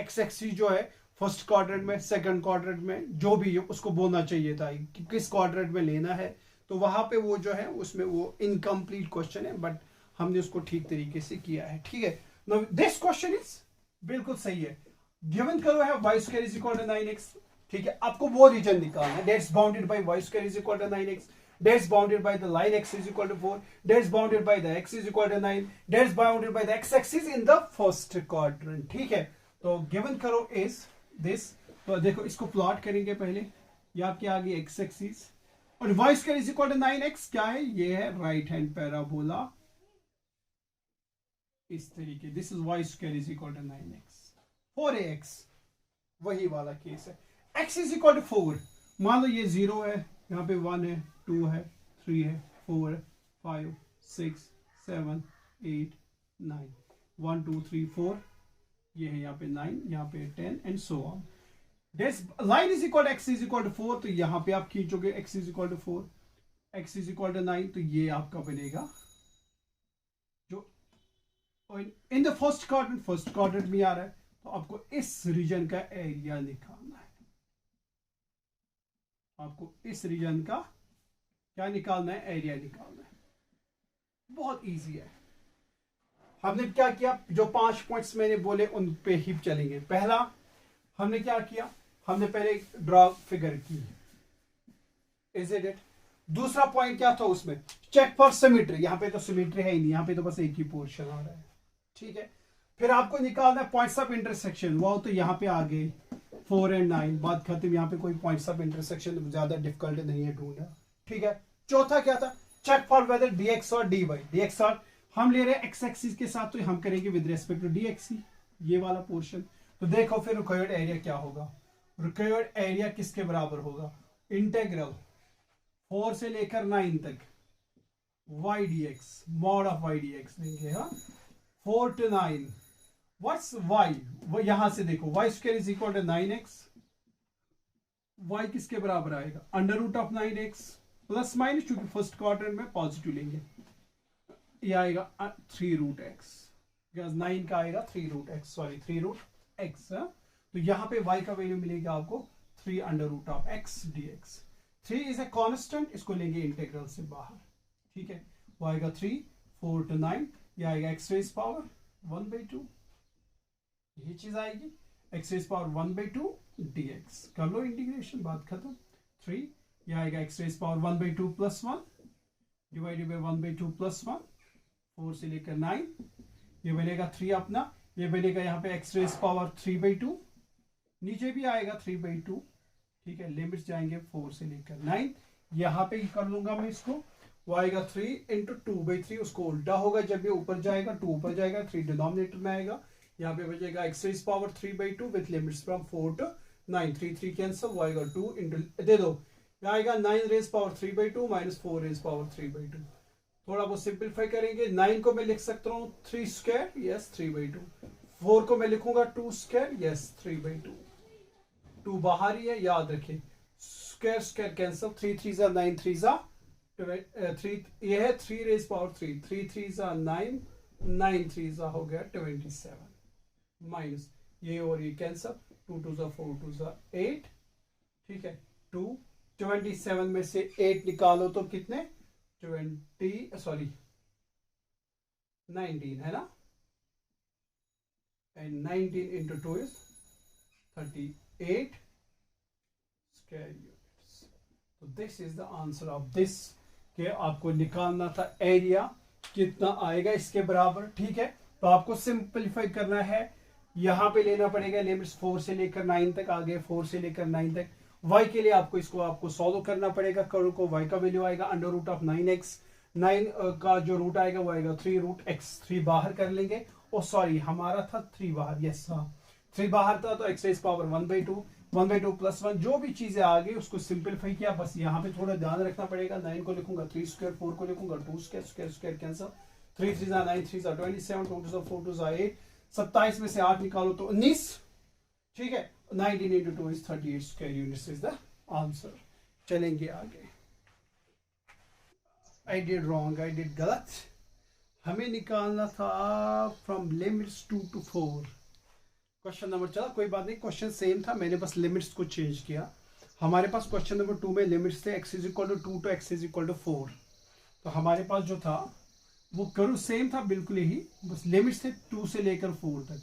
S1: एक्स एक्सिस जो है फर्स्ट क्वाड्रेंट में सेकंड क्वाड्रेंट में जो भी है उसको बोलना चाहिए था कि किस क्वाड्रेंट में लेना है, तो वहां पे वो जो है उसमें वो इनकम्प्लीट क्वेश्चन है बट हमने उसको ठीक तरीके से किया है, ठीक है। नाउ दिस क्वेश्चन इज बिल्कुल सही है, गिवन कर्व है y square is equal to 9x, ठीक है, आपको वो रीजन निकालना है that's bounded by y square is equal to 9x, that's bounded by the line x is equal to 4, that's bounded by the x is equal to 9, that's bounded by the x axis in the first quadrant. ठीक है, तो गिवन करो is this, तो देखो इसको प्लॉट करेंगे पहले, ये आपके आगे x एक्सिस और y square is equal to 9x क्या है, ये है राइट हैंड पैराबोला इस तरीके, this is y square is equal to 9x 4ax, वही वाला केस है. x इज इक्वल टू 4, मान लो ये 0 है, यहाँ पे 1 है, 2 है, 3 है, 4 है, 5 6 7 8 9, 1 2 3 4, ये है यहाँ पे 9, यहाँ पे 10 and so on. Line is equal x is equal to 4, तो यहाँ पे आप खींचोगे x is equal to 4, x is equal to 9, तो ये आपका बनेगा जो इन द फर्स्ट क्वाड्रेंट में आ रहा है, तो आपको इस रीजन का एरिया निकालना है. आपको इस रीजन का क्या निकालना है, एरिया निकालना है. बहुत इजी है. हमने क्या किया, जो 5 पॉइंट्स मैंने बोले उन पे ही चलेंगे. पहला हमने क्या किया, हमने पहले ड्रॉ फिगर की, इज इट. दूसरा पॉइंट क्या था उसमें, चेक फॉर सिमेट्री. यहाँ पे तो सिमेट्री है ही नहीं, यहाँ पे तो बस एक ही पोर्शन आ रहा है. ठीक है, फिर आपको निकालना है पॉइंट्स ऑफ इंटरसेक्शन, वो तो यहाँ पे आ गए 4 और 9, बात खत्म. यहाँ पे कोई पॉइंट्स ऑफ इंटरसेक्शन ज्यादा डिफिकल्ट नहीं है ढूंढना. ठीक है, चौथा क्या था, चेक फॉर वेदर dx और dy. dx और हम ले रहे हैं x एक्सिस के साथ, तो हम करेंगे विद रेस्पेक्ट टू dx, ये वाला पोर्शन. तो देखो फिर रिक्वायर्ड एरिया क्या होगा. रिक्वायर्ड एरिया किसके बराबर होगा, इंटेग्रल 4 से लेकर 9 तक y dx, mod of y dx लेंगे. हाँ, 4 to 9, व्हाट्स y, वो यहां से देखो y square is equal to 9x, y किसके बराबर आएगा, under root of 9x plus minus, चूंकि फर्स्ट क्वार्टर में पॉजिटिव लेंगे, ये आएगा 3 रूट x, 9 का आएगा 3 root x, sorry 3 root x. तो यहां पे y का वैल्यू मिलेगा आपको 3 under root of x dx. 3 is a constant, इसको लेंगे इंटीग्रल से बाहर. ठीक है, वो आएगा 3 4 to 9, ये आएगा x रेज पावर 1/2, ये चीज आएगी x रेज पावर 1/2 dx. कर लो इंटीग्रेशन, बात खत्म. 3, ये आएगा x raise power 1/2 plus 1 divided by 1/2 plus 1, 4 से लेकर 9, ये बनेगा 3 अपना, ये बनेगा यहाँ पे x रेज पावर 3/2, नीचे भी आएगा 3/2. ठीक है, लिमिट्स जाएंगे 4 से लेकर 9, यहाँ पे कर लूंगा मैं इसको, वो आएगा 3 इंटू 2/3, उसको उल्टा होगा, जब ये ऊपर जाएगा 2 ऊपर जाएगा, 3 डिनोमिनेटर में आएगा, यहाँ पे बचेगा x raise power 3/2 with limits from 4 to 9, 3 cancel, वो आएगा 2 इंटू, दे दो, आएगा 9 raise power 3/2 minus 4 raise power 3/2. थोड़ा बहुत सिंप्लीफाई करेंगे, 9 को मैं लिख सकता हूँ 3 स्क्वायर, यस 3/2. 4 को मैं लिखूंगा 2 स्क्वायर, यस 3/2. 2 बाहर ही है, याद रखें, स्क्वायर स्क्वायर कैंसिल, 3 3 जा 9, 3 जा 3, ये है 3 रेज पावर 3, 3 3 जा 9, 9 3 जा हो गया 27, माइनस ये और ये कैंसिल, 2 2 जा 4 2 जा 8. ठीक है, 2 27 में से 8 निकालो तो कितने 19 है ना, and 19 into 2 is 38 square units. तो this is the answer of this, के आपको निकालना था एरिया कितना आएगा इसके बराबर. ठीक है, तो आपको सिंपलीफाई करना है, यहां पे लेना पड़ेगा लिमिट्स 4 से लेकर 9 तक, आ गए 4 से लेकर 9 तक. y के लिए आपको सॉल्व करना पड़ेगा. करो को y का वैल्यू आएगा अंडर रूट ऑफ 9x, 9 का जो रूट आएगा वो आएगा 3 रूट x. 3 बाहर कर लेंगे, ओ सॉरी हमारा था 3 बाहर, यस हाँ 3 बाहर था, तो x रेज पावर 1/2 प्लस 1, जो भी चीजें आ गई उसको सिंपलीफाई किया. बस यहाँ पे थोड़ा ध्यान रखना पड़ेगा, 9 को लिखूंगा 3 स्क्वायर, 4 को लिखूंगा 2 स्क्वायर, स्क्वायर स्क्वायर कैंसिल, 3 3 जा 9, 3 जा 27, 2 जा 4 2 जा 8, 27 में से 8 निकालो तो 19. ठीक है, 19 into 2 is 38 square units is the answer. चलेंगे आगे. I did wrong, I did गलत. हमें निकालना था from limits 2 to 4. Question number, चला कोई बात नहीं, क्वेश्चन सेम था, मैंने बस लिमिट्स को चेंज किया. हमारे पास क्वेश्चन नंबर 2 में लिमिट्स थे x is equal to 2 to x is equal to 4. तो हमारे पास जो था वो करो सेम था बिल्कुल ही, बस लिमिट्स थे 2 से लेकर 4 तक,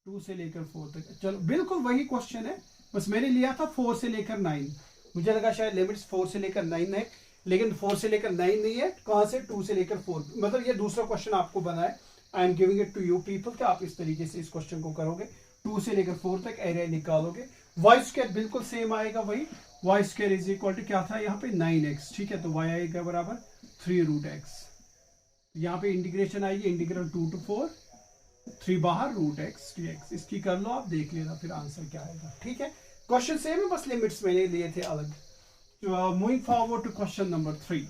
S1: 2 से लेकर 4 तक. चलो बिल्कुल वही क्वेश्चन है, बस मैंने लिया था 4 से लेकर 9, मुझे लगा शायद लिमिट्स 4 से लेकर 9 है, लेकिन 4 से लेकर 9 नहीं है, कहाँ से 2 से लेकर 4, मतलब ये दूसरा क्वेश्चन आपको बना है। I am giving it to you people कि आप इस तरीके से इस क्वेश्चन को करोगे, 2 से लेकर 4 तक एरिया निकालोगे। वाई स्क्वायर बिल्कुल सेम आएगा वही, y square is equal to क्या था यहाँ पे 9x, ठीक है, तो वाई आएगा बराबर 3√x, यहाँ पे इंटीग्रेशन आएगी इंटीग्रल 2 to 4, 3 बाहर √x dx, इसकी कर लो आप, देख लेना फिर आंसर क्या आएगा, ठीक है। क्वेश्चन सेम है, बस लिमिट्स मैंने लिए थे अलग। Moving forward to question number 3।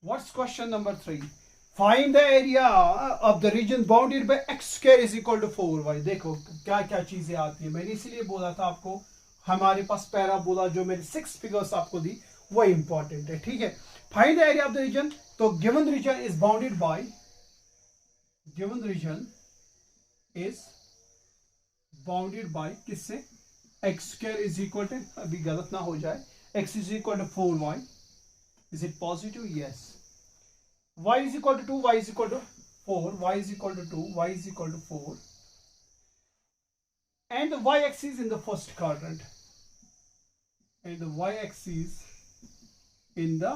S1: What's question number 3? Find the area of the region bounded by x square is equal to 4y। देखो क्या क्या चीजें आती है, मैंने इसीलिए बोला था आपको हमारे पास पैराबोला जो मैंने 6 फिगर्स आपको दी वो इंपॉर्टेंट है, ठीक है। Find the area of the region, तो given region is bounded by, given region is bounded by किससे, x square is equal to, अभी गलत ना हो जाए, x is equal to 4y, is it positive? Yes. y is equal to 2, y is equal to 4, y is equal to 2, y is equal to 4, and the y-axis in the first quadrant, and the y-axis in the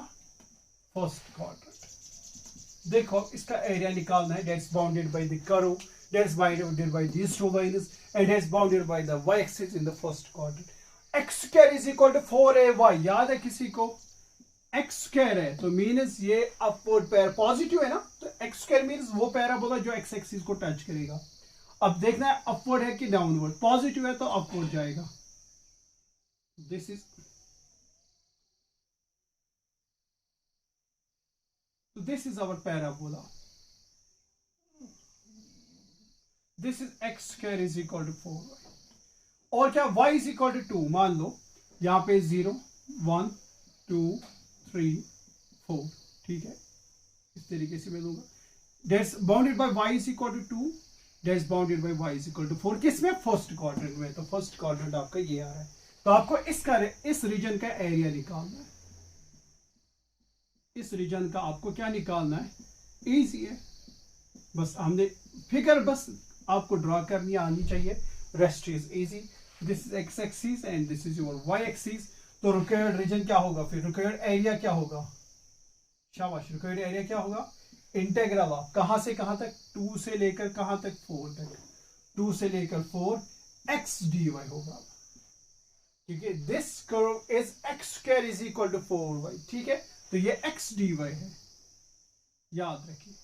S1: first quadrant. देखो इसका एरिया निकालना है, that's bounded by the curve, that's bounded by these two lines, and that's bounded by the y-axis in the first quadrant. x square is equal to 4ay, याद है किसी को? x स्क्वायर है तो मीन्स ये अपवर्ड पैर पॉजिटिव है ना, तो x स्क्वायर मीन्स वो पैराबोला जो x एक्सिस को टच करेगा। अब देखना है अपवर्ड है कि डाउनवर्ड, पॉजिटिव है तो अपवर्ड जाएगा, this is, this is our parabola, this is x square is equal to 4y, और क्या y इज इक्वल टू 2, मान लो यहाँ पे 0 1 2 3 4, ठीक है, इस तरीके से मैं दूंगा, that's bounded by y is equal to 2, that's bounded by y is equal to 4, किसमें? फर्स्ट क्वाड्रेंट में, तो फर्स्ट क्वाड्रेंट आपका ये आ रहा है, तो आपको इस रीजन का एरिया निकालना है, इस रीजन का आपको क्या निकालना है, इजी है, बस हमने फिगर बस आपको ड्रॉ करनी आनी चाहिए, rest is easy, this is x axis and this is your y axis, तो रिक्वायर्ड रीजन क्या होगा, फिर रिक्वायर्ड एरिया क्या होगा, शाबाश, रिक्वायर्ड एरिया क्या होगा, इंटीग्रल ऑफ कहां से कहां तक, 2 से लेकर कहां तक, 4 तक, 2 से लेकर 4 x dy होगा, क्योंकि this curve is x square is equal to 4y, ठीक है, तो ये x dy है, याद रखिए।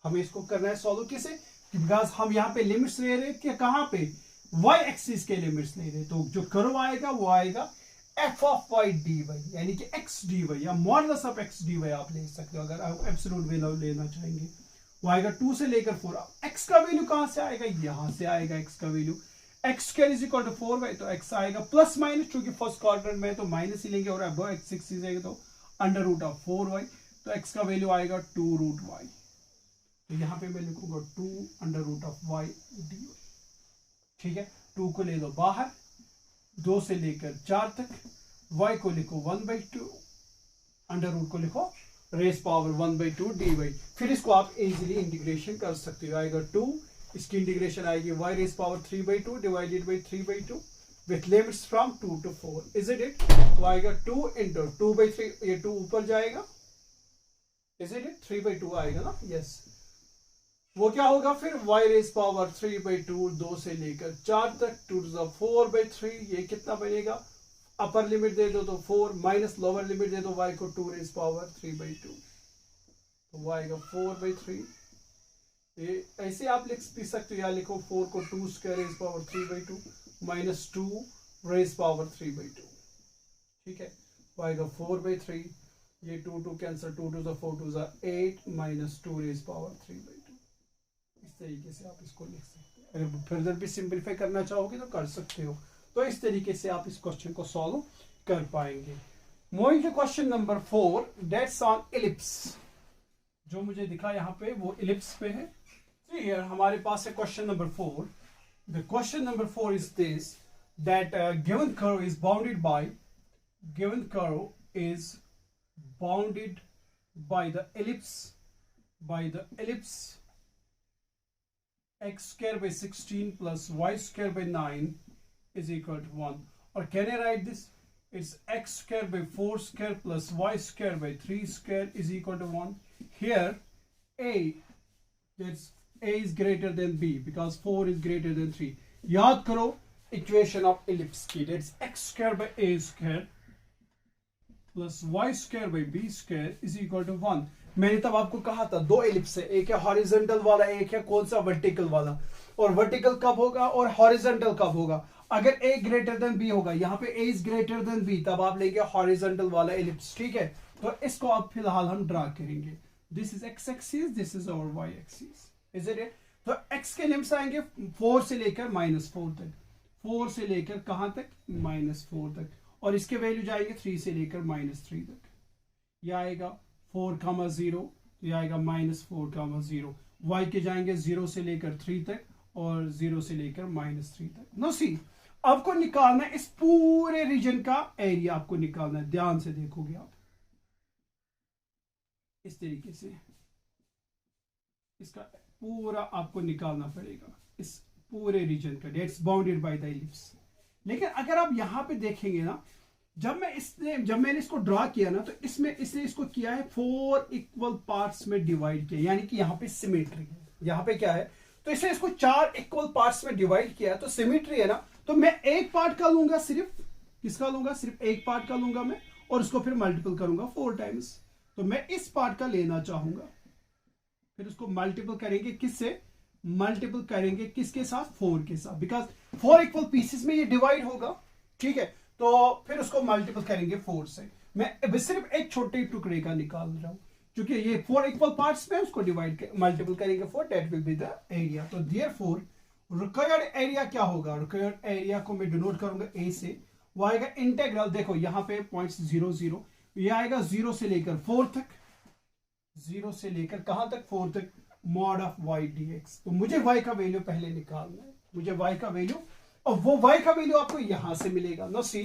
S1: हमें इसको करना है सॉल्व किसे, बिकॉज हम यहाँ पे लिमिट्स ले रहे हैं, कहां पे, y एक्सिस के लिमिट्स ले रहे, तो जो कर्व आएगा वो आएगा f ऑफ y dy, यानी कि x dy या मॉडुलस ऑफ x dy आप ले सकते हो अगर आप एब्सोल्यूट वैल्यू लेना चाहेंगे, वो आएगा 2 से लेकर 4, x का वैल्यू कहां से आएगा, यहां से आएगा, x का value, x square is equal to 4y, तो x आएगा प्लस माइनस, क्योंकि फर्स्ट क्वाड्रेंट में तो माइनस ही लेंगे, और अब x एक्सिस है तो अंडर रूट ऑफ 4y, तो x का वैल्यू आएगा 2√y, तो यहां पे मैं लिखूंगा 2 under root of y dy, ठीक है, 2 को ले लो बाहर, 2 से लेकर 4 तक, y को लिखो 1/2, अंडर रूट को लिखो रेस पावर 1/2 dy, फिर इसको आप इजीली इंटीग्रेशन कर सकते हो, आएगा 2, इसकी इंटीग्रेशन आएगी y raise power 3/2 divided by 3/2 with limits from 2 to 4, is it, तो आएगा 2 इंटू 2/3, ये 2 ऊपर जाएगा, इज इट, 3/2 आएगा ना, यस, वो क्या होगा फिर y रेस पावर 3/2, 2 से लेकर 4 तक, 2 to the 4/3, ये कितना बनेगा, अपर लिमिट दे दो तो 4 माइनस लोअर लिमिट दे दो y को 2 रेस पावर 3/2, तो y आएगा 4/3, ये ऐसे आप लिख भी सकते हो, या लिखो 4 को 2 square raise power 3/2 minus 2 raise power 3/2, ठीक है, वो आएगा 4/3, ये 2 cancel, 2 to the 4 to the 8 minus 2 raise power 3/2, इस तरीके से आप इसको लिख सकते हैं, अगर फर्दर भी सिंपलीफाई करना चाहोगे तो कर सकते हो, तो इस तरीके से आप इस क्वेश्चन को सॉल्व कर पाएंगे। Moving to question number 4, that's on ellipse, जो मुझे दिखा यहाँ पे वो इलिप्स पे है, हियर हमारे पास है question number 4, the question number 4 is this, that given curve is bounded by, given curve is bounded by the ellipse x square by 16 plus y square by 9 is equal to 1. Or can I write this? It's x square by 4 square plus y square by 3 square is equal to 1. Here a, that's a is greater than b because 4 is greater than 3. याद करो इक्वेशन ऑफ इलिप्स की, that's x square by a square plus y square by b square is equal to 1. मैंने तब आपको कहा था दो एलिप्स है, एक है हॉरिजॉन्टल वाला, एक है कौन सा वर्टिकल वाला. और वर्टिकल कब होगा और हॉरिजॉन्टल कब होगा? अगर a ग्रेटर देन b होगा, यहाँ पे a is greater than b, तब आप लेंगे हॉरिजॉन्टल वाला एलिप्स. ठीक है, तो इसको अब फिलहाल हम ड्रा करेंगे. This is x axis, this is our y axis, is it? तो x के लिमिट्स आएंगे 4 से लेकर -4 तक, 4 से लेकर कहां तक? -4 तक. और इसके वैल्यू जाएंगे 3 से लेकर -3 तक. यह आएगा 4,0, यह आएगा -4,0. y के जाएंगे 0 से लेकर 3 तक और 0 से लेकर -3 तक. नो सी, आपको निकालना है इस पूरे रीजन का एरिया, आपको निकालना है. ध्यान से देखोगे आप इस तरीके से, इसका पूरा आपको निकालना पड़ेगा इस पूरे रीजन का. That's bounded by the ellipse. लेकिन अगर आप यहां पे देखेंगे ना, जब मैंने इसको ड्रा किया ना, तो इसमें इसने इसको किया है 4 इक्वल पार्ट्स में डिवाइड किया, यानी कि यहाँ पे सिमेट्री है. यहाँ पे क्या है? तो इसने इसको 4 इक्वल पार्ट्स में डिवाइड किया है, तो सिमेट्री है ना. तो मैं एक पार्ट का लूंगा, सिर्फ किसका लूंगा? सिर्फ एक पार्ट का लूंगा मैं, और उसको फिर मल्टीपल करूंगा 4 टाइम्स. तो मैं इस पार्ट का लेना चाहूंगा, फिर उसको मल्टीपल करेंगे किससे? मल्टीपल करेंगे किसके साथ? 4 के साथ, बिकॉज 4 इक्वल पीसेस में ये डिवाइड होगा. ठीक है, तो फिर उसको मल्टीपल करेंगे 4 से. मैं सिर्फ एक छोटे टुकड़े का निकाल रहा हूं, क्योंकि ये 4 इक्वल पार्ट्स में उसको डिवाइड मल्टीपल करेंगे 4, that will be the area. तो देयरफॉर रिक्वायर्ड एरिया क्या होगा? रिक्वायर्ड एरिया को मैं डिनोट करूंगा ए से. वो आएगा इंटीग्रल, देखो यहाँ पे पॉइंट्स 0 0, ये आएगा 0 से लेकर 4 तक, 0 से लेकर कहां तक? 4 तक, मॉड ऑफ y dx. तो मुझे y का वैल्यू पहले निकालना है, मुझे y का वैल्यू, और वो y का वैल्यू आपको यहां से मिलेगा. No see,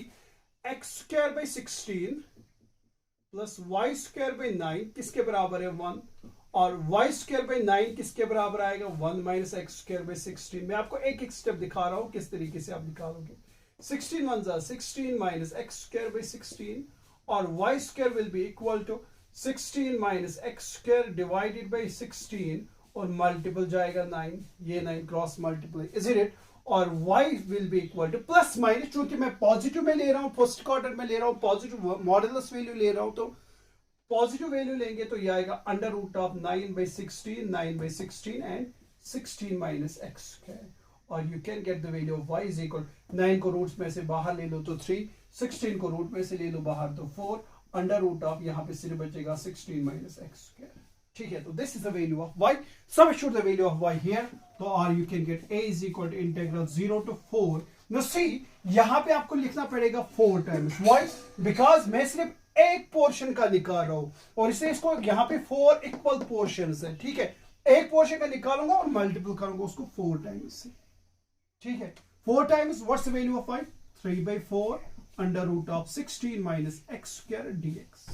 S1: x square by 16 plus y square by 9 किसके बराबर है? 1. और y स्क्वायर बाई 9 किसके बराबर आएगा? 1 माइनस एक्स स्क्वायर बाई 16. मैं आपको एक एक स्टेप दिखा रहा हूं किस तरीके से आप निकालोगे. 16 1 जा 16 माइनस एक्स स्क्वायर बाई 16, और y square will be equal to 16 minus x square divided by 16, और मल्टीपल जाएगा 9, ये 9 क्रॉस मल्टीप्लाई, इज इट? और y will be equal to plus minus, चूंकि मैं पॉजिटिव में ले रहा हूं, फर्स्ट क्वार्टर में ले रहा हूं, पॉजिटिव मॉडुलस वैल्यू ले रहा हूं, तो पॉजिटिव वैल्यू लेंगे तो ये आएगा under root of 9/16, 9/16 and 16 minus x square. और you can get the value of y is equal, 9 को रूट्स में से बाहर ले लो तो 3, 16 को रूट में से ले लो बाहर तो 4, अंडर रूट ऑफ यहाँ पे सिर्फ बचेगा 16 माइनस एक्स स्क्वायर. ठीक है, तो this is the value of y. Substitute the value of y here, तो और you can get a is equal to integral 0 to 4. No see, यहां पे आपको लिखना पड़ेगा 4 टाइम्स. व्हाई? बिकॉज मैं सिर्फ एक पोर्शन का निकाल रहा हूं, और इसलिए इसको यहाँ पे 4 इक्वल पोर्शंस है. ठीक है, एक पोर्शन का निकालूंगा और मल्टीपल करूंगा उसको 4 टाइम्स से. ठीक है, 4 times what's the value of y? 3/4 under root of 16 minus x square dx.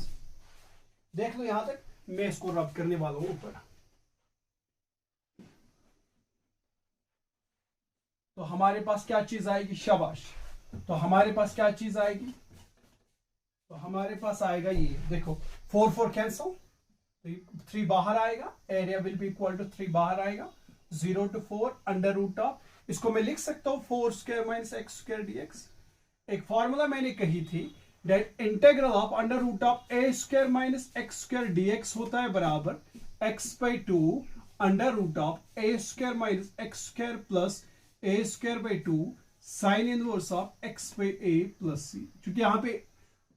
S1: देख लो यहां तक, मैं इसको रब करने वाला हूं ऊपर. तो हमारे पास क्या चीज आएगी? शाबाश. तो हमारे पास क्या चीज आएगी? तो हमारे पास आएगा ये, देखो 4 4 कैंसल, 3 बाहर आएगा, area will be equal to 3 बाहर आएगा, 0 to 4 अंडर रूट ऑफ, इसको मैं लिख सकता हूं 4 square minus x square dx. एक फॉर्मूला मैंने कही थी, that integral of under root of a square minus x square dx होता है बराबर x/2 under root of a square minus x square plus a square by 2 sine inverse of x/a plus c. क्योंकि यहाँ पे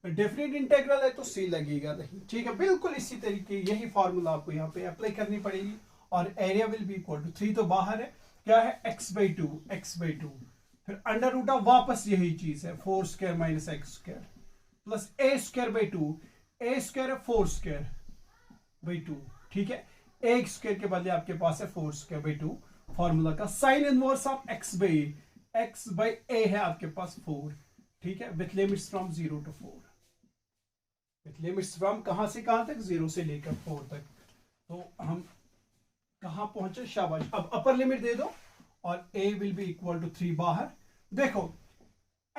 S1: डेफिनेट इंटीग्रल है तो c लगेगा नहीं. ठीक है, बिल्कुल इसी तरीके यही फॉर्मूला आपको यहाँ पे अप्लाई करनी पड़ेगी. और area will be equal to 3 तो बाहर है, क्या है? x/2, फिर अंडर रूट ऑफ वापस यही चीज है 4 square minus x square plus a square by 2, a square है 4 स्क्वायर बाई 2. ठीक है, एक स्क्वायर के बदले आपके पास है 4 स्क्वायर बाई 2. फॉर्मूला का sign inverse of x by a है आपके पास 4. ठीक है, with limits from 0 to 4, with limits from कहां से कहां तक? 0 से लेकर 4 तक. तो हम कहां पहुंचे? शाबाश. अब अपर लिमिट दे दो, और a will be equal to 3 बाहर. देखो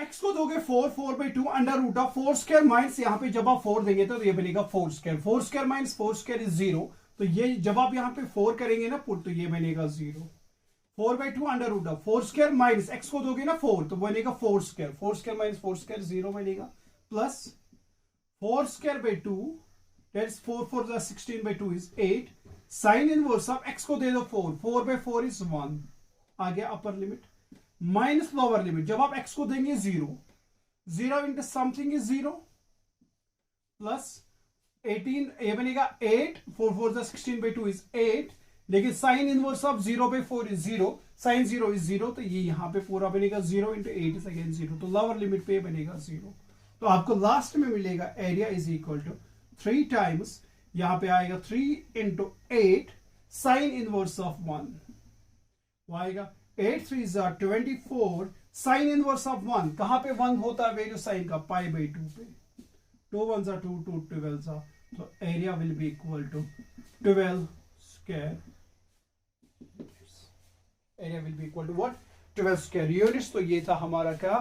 S1: x को दोगे 4/2 under root of 4 square minus, यहाँ पे जब आप 4 देंगे तो ये बनेगा 4 square, 4 square minus 4 square is 0, तो ये जब आप यहाँ पे 4 करेंगे ना पुट, तो ये बनेगा 0। 4/2 under root of 4 square minus x को दोगे ना 4, तो बनेगा 4 स्क्वायर, 4 स्क्वायर माइनस 4 स्क्वायर 0 बनेगा, plus 4 square by 2 that is 4 16/2 is 8, sign inverse of x को दे दो 4, 4/4 इज 1, आ गया अपर लिमिट, माइनस लोअर लिमिट, जब आप x को देंगे 0, 0 इंटू समथिंग इज 0, प्लस 18, ये बनेगा 8, 4 16/2 इज 8, लेकिन sine inverse of 0/4 is 0, sine 0 is 0, तो ये यहां पे पूरा बनेगा 0 इंटू 8 इज अगेन 0, तो लोअर लिमिट पे बनेगा 0, तो आपको लास्ट में मिलेगा area is equal to 3 times, यहां पे आएगा 3 इंटू 8 साइन इनवर्स ऑफ 1, वो आएगा 8 3 24, साइन इनवर्स ऑफ 1, कहां पे 1 होता है वैल्यू साइन का, π/2 पे, 2 1 2 2 12, तो area will be equal to 12 square, area will be equal to what, 12 square units. तो ये था हमारा क्या,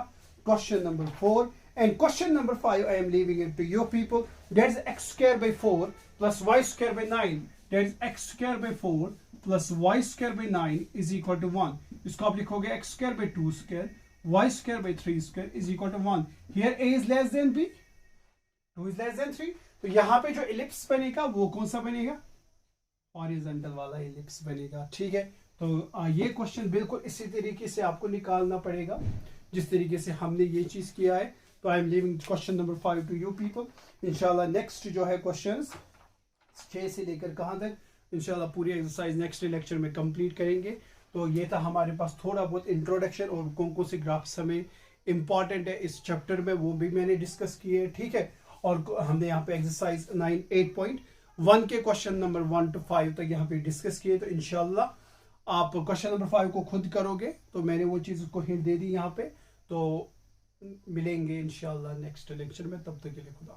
S1: question number 4, and question number 5 I am leaving it to you people, that is x square by 4 plus y square by 9, that is x square by 4 plus y square by 9 is equal to 1, इसको आप लिखोगे x square bye 2 square, y square by 3 square is equal to 1, here a is less than b, 2 is less than 3, तो यहां पे जो इलिप्स बनेगा वो कौन सा बनेगा, हॉरिजॉन्टल वाला इलिप्स बनेगा, ठीक है। तो ये क्वेश्चन बिल्कुल इसी तरीके से आपको निकालना पड़ेगा जिस तरीके से हमने ये चीज किया है। तो I am leaving question number 5 to you people, इंशाल्लाह नेक्स्ट जो है क्वेश्चंस 6 से लेकर कहां तक, इंशाल्लाह पूरी एक्सरसाइज नेक्स्ट लेक्चर में कंप्लीट करेंगे। तो ये था हमारे पास थोड़ा बहुत इंट्रोडक्शन, और कौन से ग्राफ्स हमें इंपॉर्टेंट है इस चैप्टर में वो भी मैंने डिस्कस किए, ठीक है। और हमने यहाँ पे एक्सरसाइज 8.1 के क्वेश्चन नंबर 1 to 5 तक यहाँ पे डिस्कस किए। तो इंशाल्लाह आप क्वेश्चन नंबर 5 को खुद करोगे, तो मैंने वो चीज़ उसको हिंट दे दी यहाँ पे। तो मिलेंगे इंशाल्लाह नेक्स्ट लेक्चर में, तब तक के लिए खुदा।